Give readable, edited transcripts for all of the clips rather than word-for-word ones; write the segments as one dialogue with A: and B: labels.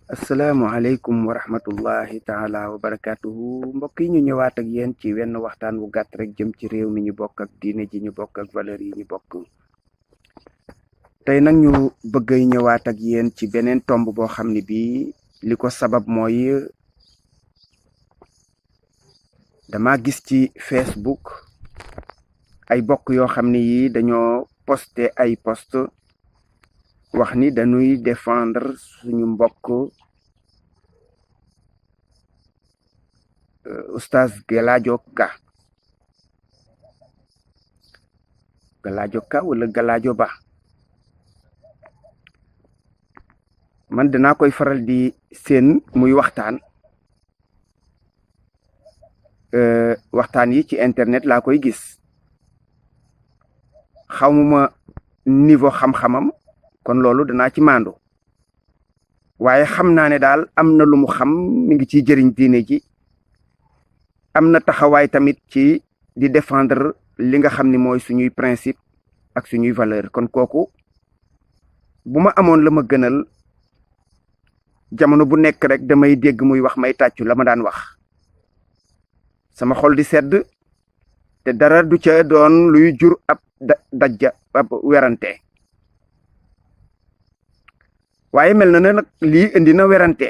A: asalaamualeykum wa rahmatullahi taala wa barakatuhu mbokk yi ñu ñëwaat ak yéen ci wenn waxtaan wu gàtt rek jëm ci réew mi ñu bokk ak diine ji ñu bokk ak valeur yi ñu bokk. tey nag ñu bëgg ñëwaat ak yéen ci beneen tomb boo xam ne bii li ko sabab mooy dama gis ci Facebook ay bokk yoo xam ne yi dañoo posté ay post wax ni dañuy défendre suñu mbokk oustaz Galadio Ka wala Galadio Ba. man dinaa koy faral di seen muy waxtaan yi ci internet laa koy gis xamuma niveau xam-xamam kon loolu danaa ci maandu waaye xam naa ne daal am na lu mu xam mi ngi ciy jëriñ diine ji am na taxawaay tamit ci di défendre li nga xam ni mooy suñuy principe ak suñuy valeur kon kooku bu ma amoon la ma gënal jamono bu nekk rek damay dégg muy wax may tàccu la ma daan wax sama xol di sedd te dara du ca doon luy jur ab dajja ab werante waaye mel na nag lii indi na werante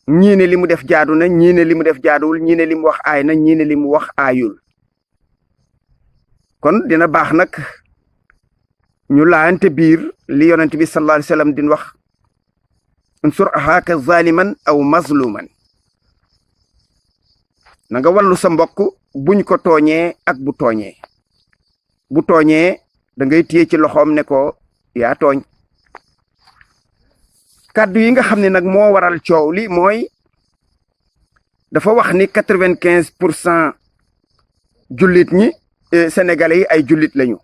A: ñii ne li mu def jaadu na ñii ne li mu def jaaduwul ñii ne li mu wax aay na ñii ne li mu wax aayul kon dina baax nag ñu laante biir li yonent bi sallallahu alayhi wa sallam din wax unsur axaaka zaliman aw mazluman na nga wallu sa mbokk buñ ko tooñee ak bu tooñee da ngay téye ci loxoom ne ko yaa tooñ. kàddu yi nga xam ne nag moo waral coow li mooy dafa wax ni 95% jullit ñi sénégalais yi ay jullit lañu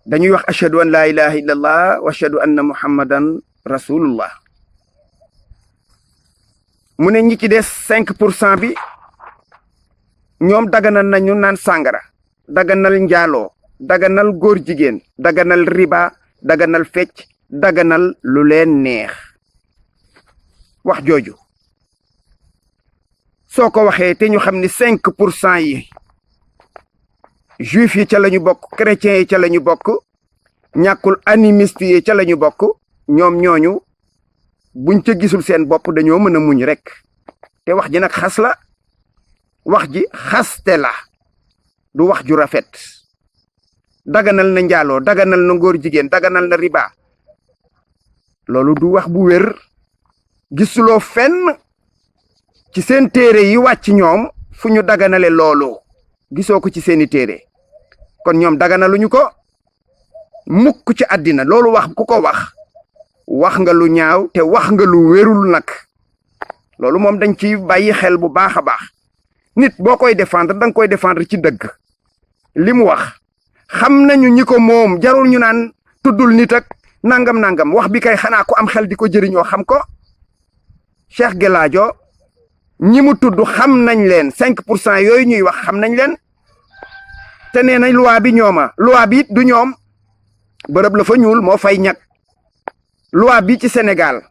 A: dañuy wax ashhadu an la ilaha illallah wa ashhadu anna muhammadan rasulullah mu ne ñi ci des 5% bi ñoom daganal nañu naan sàngara daganal njaaloo daganal góor jigéen daganal riba daganal fecc daganal lu leen neex wax jooju soo ko waxee te ñu xam ni 5% yi juif yi ca lañu bokk chrétiens yi ca lañu bokk ñàkkul animiste yi ca lañu bokk ñoom ñooñu buñ ca gisul seen bopp dañoo mën a muñ rek te wax ji nag xas la wax ji xaste la du wax ju rafet daganal na njaaloo daganal na ngóor jigéen daganal na riba loolu du wax bu wér gisuloo fenn ci seen téere yi wàcc ñoom fu ñu daganale loolu gisoo ko ci seeni téere kon ñoom daganaluñu ko mukk ci àddina loolu wax ku ko wax nga lu ñaaw te wax nga lu wérul nag loolu moom dañ ci bàyyi xel bu baax a baax nit boo koy défendre danga koy défendre ci dëgg li mu wax xam nañu ñi ko moom jarul ñu naan tuddul nit ak nangam wax bi kay xanaa ko am xel di ko jëriñoo xam ko Cheikh Galadio ñi mu tudd xam nañ leen 5% yooyu ñuy wax xam nañ leen te nee nañ loi bi ñooma loi bi it du ñoom bërëb la fa ñuul moo fay ñag loi bi ci Sénégal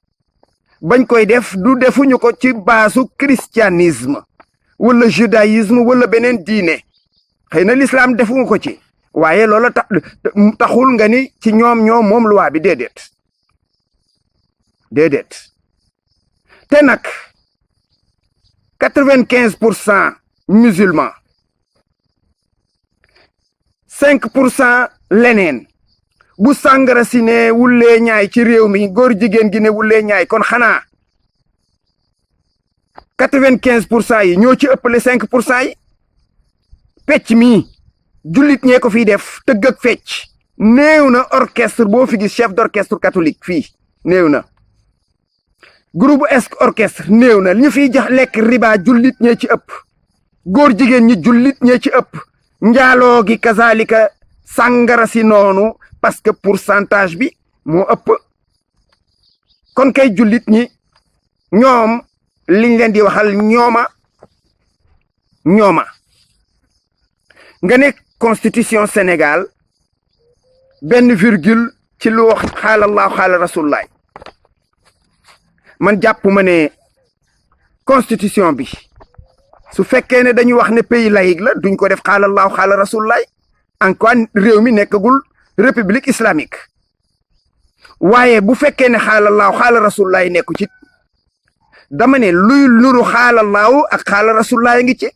A: bañ koy def du defuñu ko ci baasu christianisme wala judaïsme wala beneen diine xëy na l'islam defuñu ko ci waaye loola taxul nga ni ci ñoom moom loi bi déedéet te nag 95% musulman 5% leneen bu sàngara si ne wulee ñaay ci réew mi góor jigéen gi ne wulee ñaay kon xanaa 95% yi ñoo ci ëppale 5% yi pecc mi jullit ñee ko fiy def tëgg ak fecc néew na orchestre boo fi gis chef d'orchestre catholique fii néew na groupe orchestre néew na ñu fiy jax lekk riba jullit ñee ci ëpp góor jigéen ñi jullit ñee ci ëpp njaaloo gi kazalika sàngara si noonu parce que pourcentage bi moo ëpp kon kay jullit ñi ñoom liñ leen di waxal ñooma nga ne constitution Sénégal 1,8 ci lu wax xaala allahu xaala rasulullah man jàpp ma ne constitution bi su fekkee ne dañu wax ne pays laïque la duñ ko def xaala allahu xaala rasulullah encore réew mi nekkagul république islamique waaye bu fekkee ne xaala allahu xaala rasulullah nekku ci dama ne luy nuru xaala allahu ak xaala rasulullah ngi ci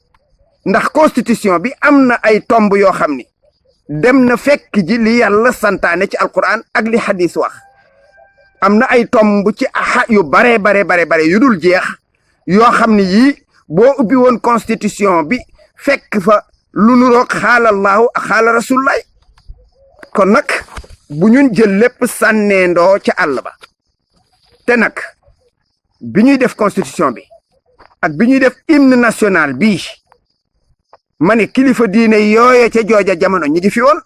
A: ndax constitution bi am na ay tomb yoo xam ni dem na fekk ji li yàlla santaane ci alquran ak li hadis wax am na ay tomb ci yu bare yu dul jeex yoo xam ni yii boo ubbi woon constitution bi fekk fa lu nuroog xaala allahu ak xaala rasulullah kon nag bu ñun jël lépp sànneendoo ca àll ba te nag bi ñuy def constitution bi ak bi ñuy def hymne national bii ma ne kilifa diine yooye ca jooja jamono ñi ngi fi woon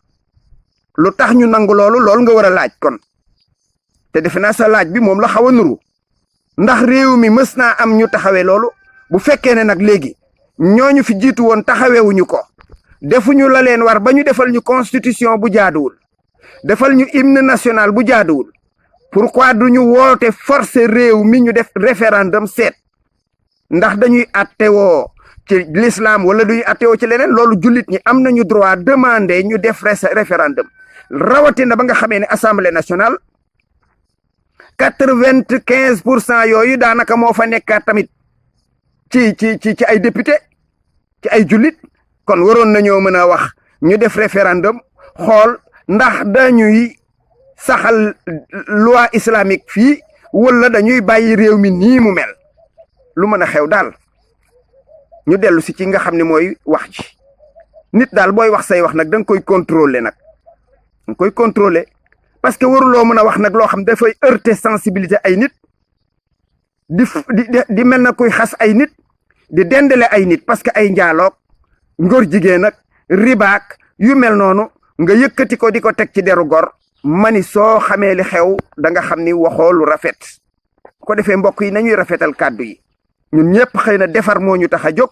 A: lu tax ñu nangu loolu nga war a laaj kon te defe naa sa laaj bi moom la xaw a nuru ndax réew mi mës naa am ñu taxawee loolu bu fekkee ne nag léegi ñooñu fi jiitu woon taxawewuñu ko defuñu la leen war ba ñu defal ñu constitution bu jaaduwul defal ñu hymne national bu jaaduwul pourquoi duñu woote forcer réew mi ñu def référendum seet ndax dañuy attewoo ci l'islam wala duñu attewoo ci leneen loolu jullit ñi am nañu droit demander ñu def référendum rawatina ba nga xamee ne assemblée nationale 95% yooyu daanaka moo fa nekkaat tamit ci ay député ci ay jullit kon waroon nañoo mën a wax ñu def référendum xool ndax dañuy saxal loi islamique fii wala dañuy bàyyi réew mi nii mu mel lu mën a xew daal ñu dellu si ci nga xam ne mooy wax ji nit daal booy wax say wax nag da nga koy contrôler nag da nga koy contrôler parce que waruloo mën a wax nag loo xam dafay heurter sensibilité ay nit di mel na kuy xas ay nit di dendale ay nit parce que ay njaaloog ngor jigéen nag ribaak yu mel noonu nga yëkkati ko di ko teg ci deru gor mani soo xamee li xew da nga xam ni waxoo lu rafet ko defee mbokk yi nañuy rafetal kàddu yi ñun ñëpp xëy na defar moo ñu tax a jóg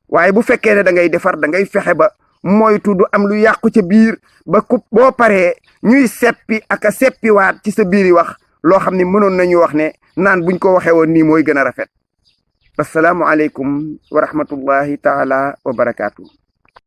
A: waaye bu fekkee ne da ngay defar da ngay fexe ba moytu du am lu yàqu ca biir ba ku boo paree ñuy seppi ak a seppiwaat ci sa biir yi wax loo xam ne mënoon nañu wax ne naan buñ ko waxee woon nii mooy gën a rafet. assalaamu aleykum wa rahmatullahi taala wa barakaatu.